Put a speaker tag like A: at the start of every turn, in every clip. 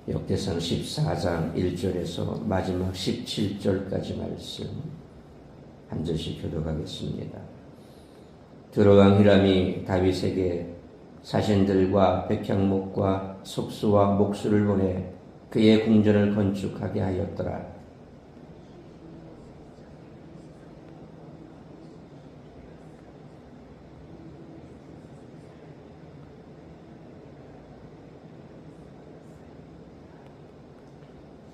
A: 역대상 14장 1절에서 마지막 17절까지 말씀 한 절씩 교독하겠습니다. 두로왕 히람이 다윗에게 사신들과 백향목과 석수와 목수를 보내 그의 궁전을 건축하게 하였더라.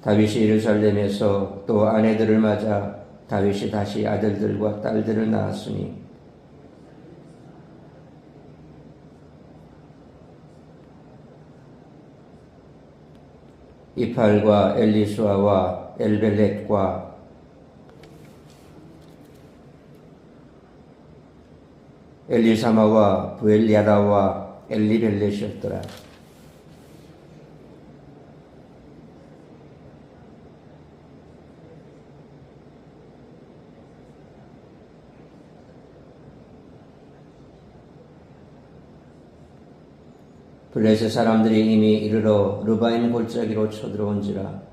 A: 다윗이 예루살렘에서 또 아내들을 맞아 다윗이 다시 아들들과 딸들을 낳았으니 이팔과 엘리수아와 엘벨렛과 엘리사마와 부엘리아다와 엘리벨렛이었더라. 블레셋 사람들이 이미 이르러 르바임 골짜기로 쳐들어온지라.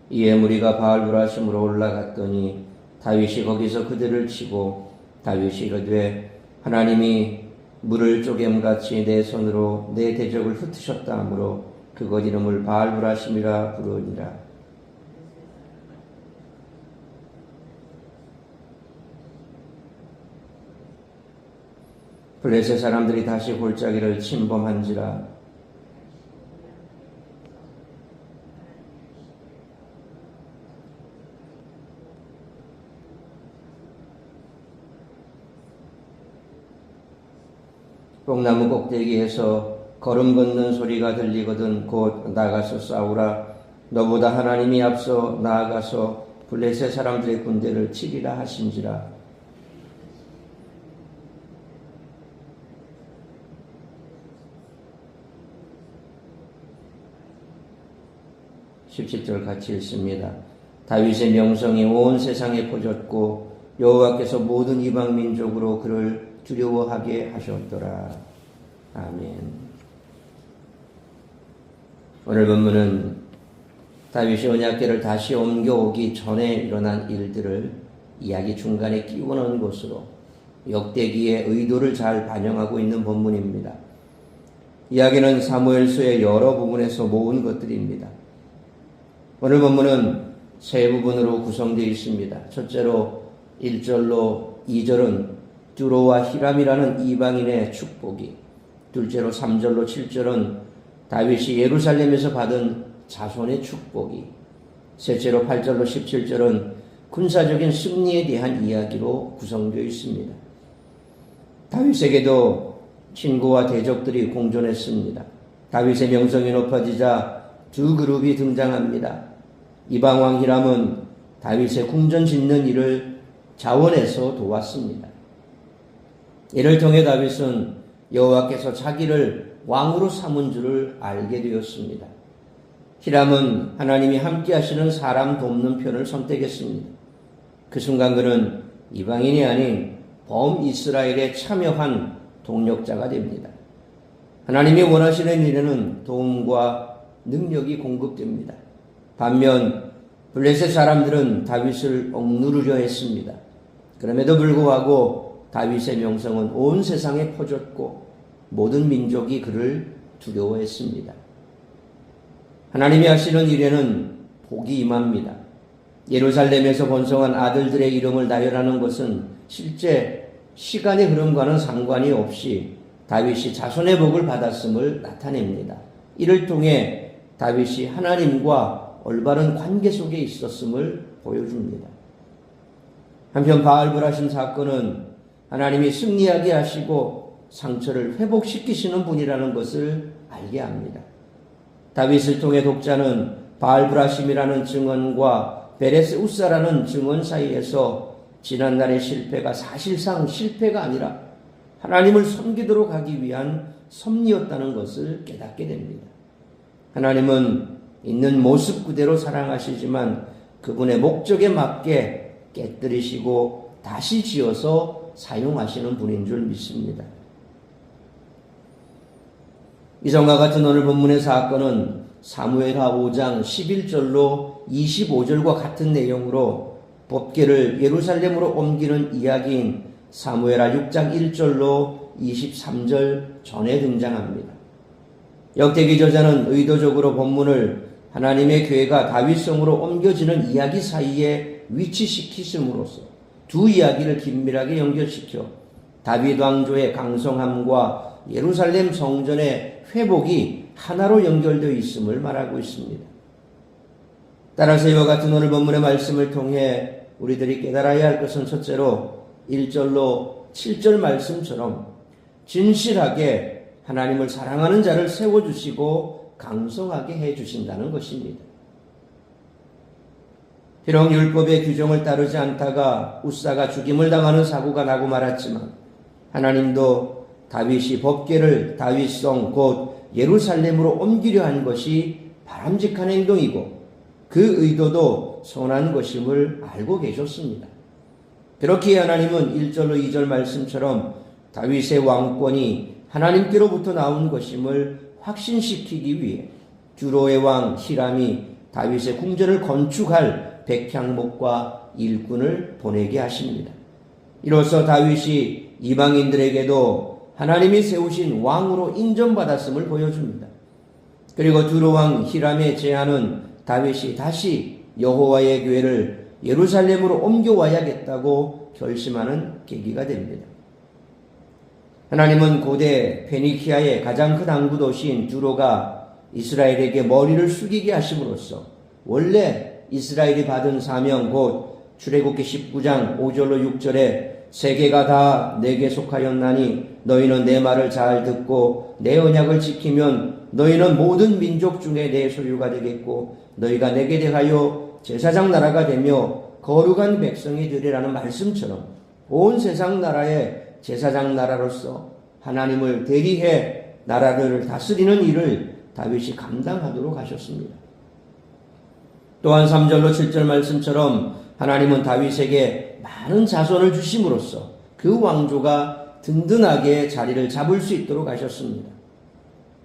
A: 이에 무리가 바알브라심으로 올라갔더니 다윗이 거기서 그들을 치고 다윗이 이르되 하나님이 물을 쪼개음같이 내 손으로 내 대적을 흩으셨다 하므로 그것 이름을 바알브라심이라 부르니라. 블레셋 사람들이 다시 골짜기를 침범한지라. 뽕나무 꼭대기에서 걸음 걷는 소리가 들리거든 곧 나가서 싸우라. 너보다 하나님이 앞서 나아가서 블레셋 사람들의 군대를 치리라 하신지라. (17절) 같이 읽습니다. 다윗의 명성이 온 세상에 퍼졌고 여호와께서 모든 이방 민족으로 그를 두려워하게 하셨더라. 아멘. 오늘 본문은 다윗이 언약궤를 다시 옮겨오기 전에 일어난 일들을 이야기 중간에 끼워 넣은 것으로 역대기의 의도를 잘 반영하고 있는 본문입니다. 이야기는 사무엘서의 여러 부분에서 모은 것들입니다. 오늘 본문은 세 부분으로 구성되어 있습니다. 첫째로 1절로 2절은 두로와 히람이라는 이방인의 축복이, 둘째로 3절로 7절은 다윗이 예루살렘에서 받은 자손의 축복이, 셋째로 8절로 17절은 군사적인 승리에 대한 이야기로 구성되어 있습니다. 다윗에게도 친구와 대적들이 공존했습니다. 다윗의 명성이 높아지자 두 그룹이 등장합니다. 이방왕 히람은 다윗의 궁전 짓는 일을 자원해서 도왔습니다. 이를 통해 다윗은 여호와께서 자기를 왕으로 삼은 줄을 알게 되었습니다. 히람은 하나님이 함께 하시는 사람 돕는 편을 선택했습니다. 그 순간 그는 이방인이 아닌 범이스라엘에 참여한 동력자가 됩니다. 하나님이 원하시는 일에는 도움과 능력이 공급됩니다. 반면 블레셋 사람들은 다윗을 억누르려 했습니다. 그럼에도 불구하고 다윗의 명성은 온 세상에 퍼졌고 모든 민족이 그를 두려워했습니다. 하나님이 하시는 일에는 복이 임합니다. 예루살렘에서 번성한 아들들의 이름을 나열하는 것은 실제 시간의 흐름과는 상관이 없이 다윗이 자손의 복을 받았음을 나타냅니다. 이를 통해 다윗이 하나님과 올바른 관계 속에 있었음을 보여줍니다. 한편 바알브라심 사건은 하나님이 승리하게 하시고 상처를 회복시키시는 분이라는 것을 알게 합니다. 다윗을 통해 독자는 바알브라심이라는 증언과 베레스 우사라는 증언 사이에서 지난날의 실패가 사실상 실패가 아니라 하나님을 섬기도록 하기 위한 섭리였다는 것을 깨닫게 됩니다. 하나님은 있는 모습 그대로 사랑하시지만 그분의 목적에 맞게 깨뜨리시고 다시 지어서 사용하시는 분인 줄 믿습니다. 이전과 같은 오늘 본문의 사건은 사무엘하 5장 11절로 25절과 같은 내용으로 법궤를 예루살렘으로 옮기는 이야기인 사무엘하 6장 1절로 23절 전에 등장합니다. 역대기 저자는 의도적으로 본문을 하나님의 교회가 다윗성으로 옮겨지는 이야기 사이에 위치시키심으로써 두 이야기를 긴밀하게 연결시켜 다윗 왕조의 강성함과 예루살렘 성전의 회복이 하나로 연결되어 있음을 말하고 있습니다. 따라서 이와 같은 오늘 본문의 말씀을 통해 우리들이 깨달아야 할 것은 첫째로 1절로 7절 말씀처럼 진실하게 하나님을 사랑하는 자를 세워주시고 강성하게 해주신다는 것입니다. 비록 율법의 규정을 따르지 않다가 웃사가 죽임을 당하는 사고가 나고 말았지만 하나님도 다윗이 법궤를 다윗성 곧 예루살렘으로 옮기려 한 것이 바람직한 행동이고 그 의도도 선한 것임을 알고 계셨습니다. 그렇기에 하나님은 1절로 2절 말씀처럼 다윗의 왕권이 하나님께로부터 나온 것임을 확신시키기 위해 두로의 왕 히람이 다윗의 궁전을 건축할 백향목과 일꾼을 보내게 하십니다. 이로써 다윗이 이방인들에게도 하나님이 세우신 왕으로 인정받았음을 보여줍니다. 그리고 두로 왕 히람의 제안은 다윗이 다시 여호와의 교회를 예루살렘으로 옮겨와야겠다고 결심하는 계기가 됩니다. 하나님은 고대 페니키아의 가장 큰 항구 도시인 두로가 이스라엘에게 머리를 숙이게 하심으로써 원래 이스라엘이 받은 사명 곧 출애굽기 19장 5절로 6절에 세계가 다 내게 속하였나니 너희는 내 말을 잘 듣고 내 언약을 지키면 너희는 모든 민족 중에 내 소유가 되겠고 너희가 내게 대하여 제사장 나라가 되며 거룩한 백성이 되리라는 말씀처럼 온 세상 나라의 제사장 나라로서 하나님을 대리해 나라를 다스리는 일을 다윗이 감당하도록 하셨습니다. 또한 3절로 7절 말씀처럼 하나님은 다윗에게 많은 자손을 주심으로써 그 왕조가 든든하게 자리를 잡을 수 있도록 하셨습니다.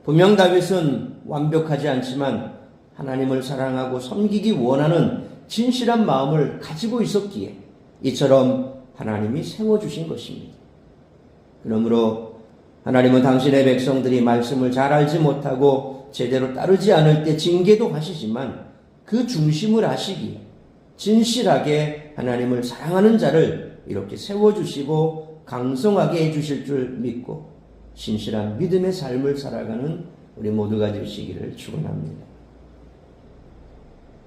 A: 분명 다윗은 완벽하지 않지만 하나님을 사랑하고 섬기기 원하는 진실한 마음을 가지고 있었기에 이처럼 하나님이 세워주신 것입니다. 그러므로 하나님은 당신의 백성들이 말씀을 잘 알지 못하고 제대로 따르지 않을 때 징계도 하시지만 그 중심을 아시기에 진실하게 하나님을 사랑하는 자를 이렇게 세워주시고 강성하게 해주실 줄 믿고 신실한 믿음의 삶을 살아가는 우리 모두가 되시기를 축원합니다.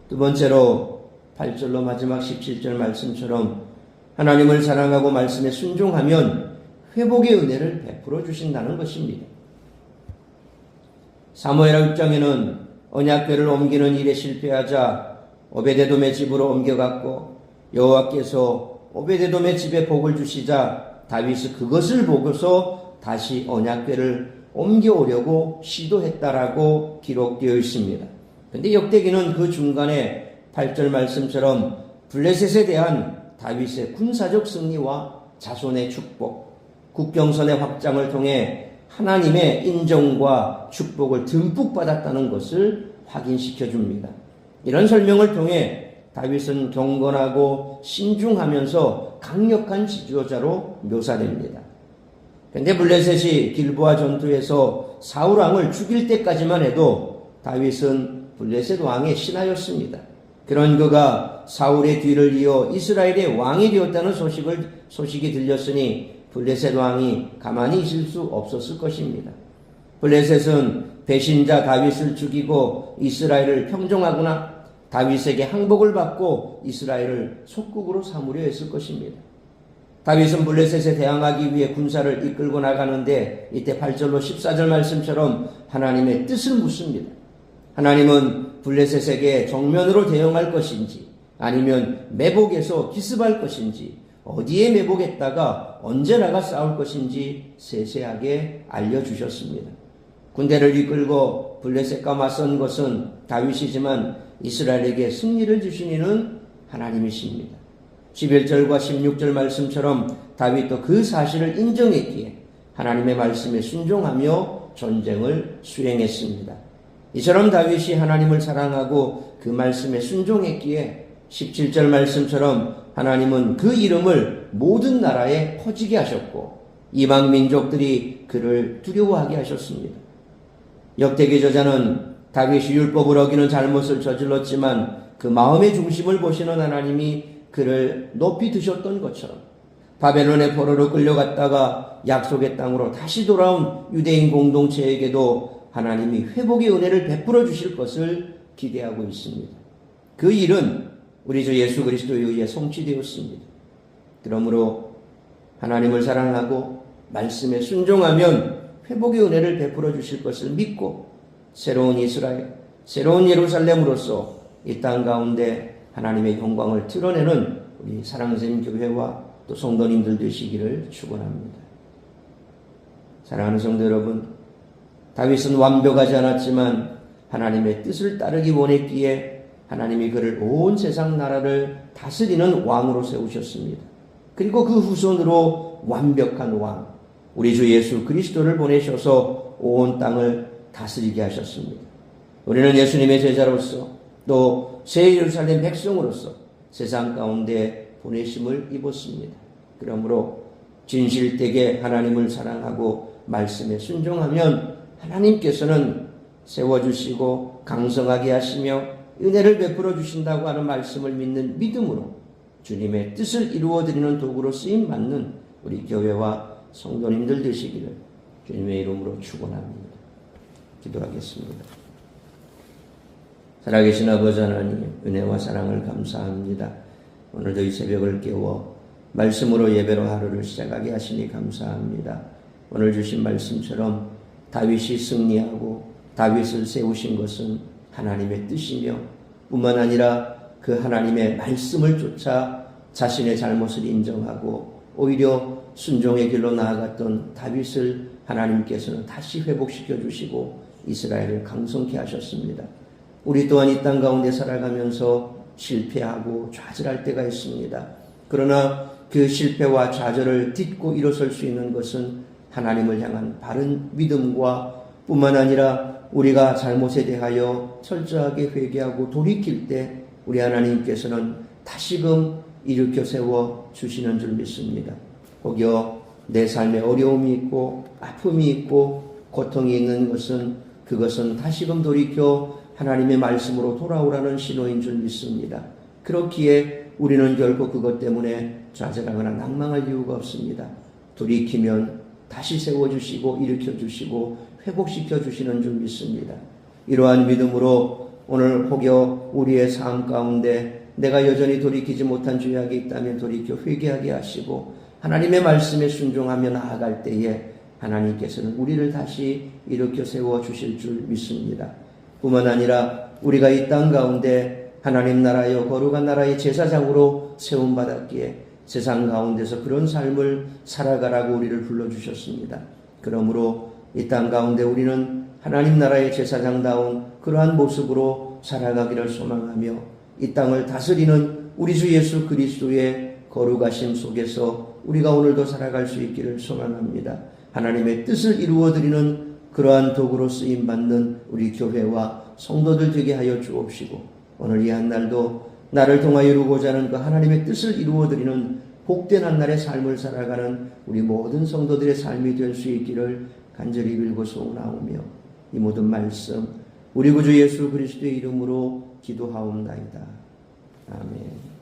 A: 두 번째로 8절로 마지막 17절 말씀처럼 하나님을 사랑하고 말씀에 순종하면 회복의 은혜를 베풀어 주신다는 것입니다. 사무엘하 6장에는 언약궤를 옮기는 일에 실패하자 오베데돔의 집으로 옮겨갔고 여호와께서 오베데돔의 집에 복을 주시자 다윗이 그것을 보고서 다시 언약궤를 옮겨오려고 시도했다라고 기록되어 있습니다. 그런데 역대기는 그 중간에 8절 말씀처럼 블레셋에 대한 다윗의 군사적 승리와 자손의 축복, 국경선의 확장을 통해 하나님의 인정과 축복을 듬뿍 받았다는 것을 확인시켜 줍니다. 이런 설명을 통해 다윗은 경건하고 신중하면서 강력한 지도자로 묘사됩니다. 그런데 블레셋이 길보아 전투에서 사울 왕을 죽일 때까지만 해도 다윗은 블레셋 왕의 신하였습니다. 그런 그가 사울의 뒤를 이어 이스라엘의 왕이 되었다는 소식이 들렸으니 블레셋 왕이 가만히 있을 수 없었을 것입니다. 블레셋은 배신자 다윗을 죽이고 이스라엘을 평정하거나 다윗에게 항복을 받고 이스라엘을 속국으로 삼으려 했을 것입니다. 다윗은 블레셋에 대항하기 위해 군사를 이끌고 나가는데 이때 8절로 14절 말씀처럼 하나님의 뜻을 묻습니다. 하나님은 블레셋에게 정면으로 대응할 것인지 아니면 매복해서 기습할 것인지 어디에 매복했다가 언제 나가 싸울 것인지 세세하게 알려주셨습니다. 군대를 이끌고 블레셋과 맞선 것은 다윗이지만 이스라엘에게 승리를 주신 이는 하나님이십니다. 11절과 16절 말씀처럼 다윗도 그 사실을 인정했기에 하나님의 말씀에 순종하며 전쟁을 수행했습니다. 이처럼 다윗이 하나님을 사랑하고 그 말씀에 순종했기에 17절 말씀처럼 하나님은 그 이름을 모든 나라에 퍼지게 하셨고 이방 민족들이 그를 두려워하게 하셨습니다. 역대기 저자는 다윗이 율법을 어기는 잘못을 저질렀지만 그 마음의 중심을 보시는 하나님이 그를 높이 드셨던 것처럼 바벨론의 포로로 끌려갔다가 약속의 땅으로 다시 돌아온 유대인 공동체에게도 하나님이 회복의 은혜를 베풀어 주실 것을 기대하고 있습니다. 그 일은 우리 주 예수 그리스도에 의해 성취되었습니다. 그러므로 하나님을 사랑하고 말씀에 순종하면 회복의 은혜를 베풀어 주실 것을 믿고 새로운 이스라엘, 새로운 예루살렘으로서 이 땅 가운데 하나님의 영광을 드러내는 우리 사랑샘 교회와 또 성도님들 되시기를 축원합니다. 사랑하는 성도 여러분, 다윗은 완벽하지 않았지만 하나님의 뜻을 따르기 원했기에 하나님이 그를 온 세상 나라를 다스리는 왕으로 세우셨습니다. 그리고 그 후손으로 완벽한 왕, 우리 주 예수 그리스도를 보내셔서 온 땅을 다스리게 하셨습니다. 우리는 예수님의 제자로서 또 새 예루살렘 백성으로서 세상 가운데 보내심을 입었습니다. 그러므로 진실되게 하나님을 사랑하고 말씀에 순종하면 하나님께서는 세워주시고 강성하게 하시며 은혜를 베풀어 주신다고 하는 말씀을 믿는 믿음으로 주님의 뜻을 이루어드리는 도구로 쓰임받는 우리 교회와 성도님들 되시기를 주님의 이름으로 축원합니다. 기도하겠습니다. 살아계신 아버지 하나님, 은혜와 사랑을 감사합니다. 오늘도 이 새벽을 깨워 말씀으로 예배로 하루를 시작하게 하시니 감사합니다. 오늘 주신 말씀처럼 다윗이 승리하고 다윗을 세우신 것은 하나님의 뜻이며 뿐만 아니라 그 하나님의 말씀을 쫓아 자신의 잘못을 인정하고 오히려 순종의 길로 나아갔던 다윗을 하나님께서는 다시 회복시켜 주시고 이스라엘을 강성케 하셨습니다. 우리 또한 이 땅 가운데 살아가면서 실패하고 좌절할 때가 있습니다. 그러나 그 실패와 좌절을 딛고 일어설 수 있는 것은 하나님을 향한 바른 믿음과 뿐만 아니라 우리가 잘못에 대하여 철저하게 회개하고 돌이킬 때 우리 하나님께서는 다시금 일으켜 세워 주시는 줄 믿습니다. 혹여 내 삶에 어려움이 있고 아픔이 있고 고통이 있는 것은 그것은 다시금 돌이켜 하나님의 말씀으로 돌아오라는 신호인 줄 믿습니다. 그렇기에 우리는 결코 그것 때문에 좌절하거나 낭망할 이유가 없습니다. 돌이키면 다시 세워주시고 일으켜주시고 회복시켜주시는 줄 믿습니다. 이러한 믿음으로 오늘 혹여 우리의 삶 가운데 내가 여전히 돌이키지 못한 죄악이 있다면 돌이켜 회개하게 하시고 하나님의 말씀에 순종하며 나아갈 때에 하나님께서는 우리를 다시 일으켜 세워주실 줄 믿습니다. 뿐만 아니라 우리가 이 땅 가운데 하나님 나라여 거룩한 나라의 제사장으로 세움받았기에 세상 가운데서 그런 삶을 살아가라고 우리를 불러주셨습니다. 그러므로 이 땅 가운데 우리는 하나님 나라의 제사장다운 그러한 모습으로 살아가기를 소망하며 이 땅을 다스리는 우리 주 예수 그리스도의 거룩하심 속에서 우리가 오늘도 살아갈 수 있기를 소망합니다. 하나님의 뜻을 이루어드리는 그러한 도구로 쓰임받는 우리 교회와 성도들 되게 하여 주옵시고 오늘 이 한 날도 나를 통하여 이루고자 하는 그 하나님의 뜻을 이루어드리는 복된 한 날의 삶을 살아가는 우리 모든 성도들의 삶이 될 수 있기를 간절히 빌고 소원하오며 이 모든 말씀 우리 구주 예수 그리스도의 이름으로 기도하옵나이다. 아멘.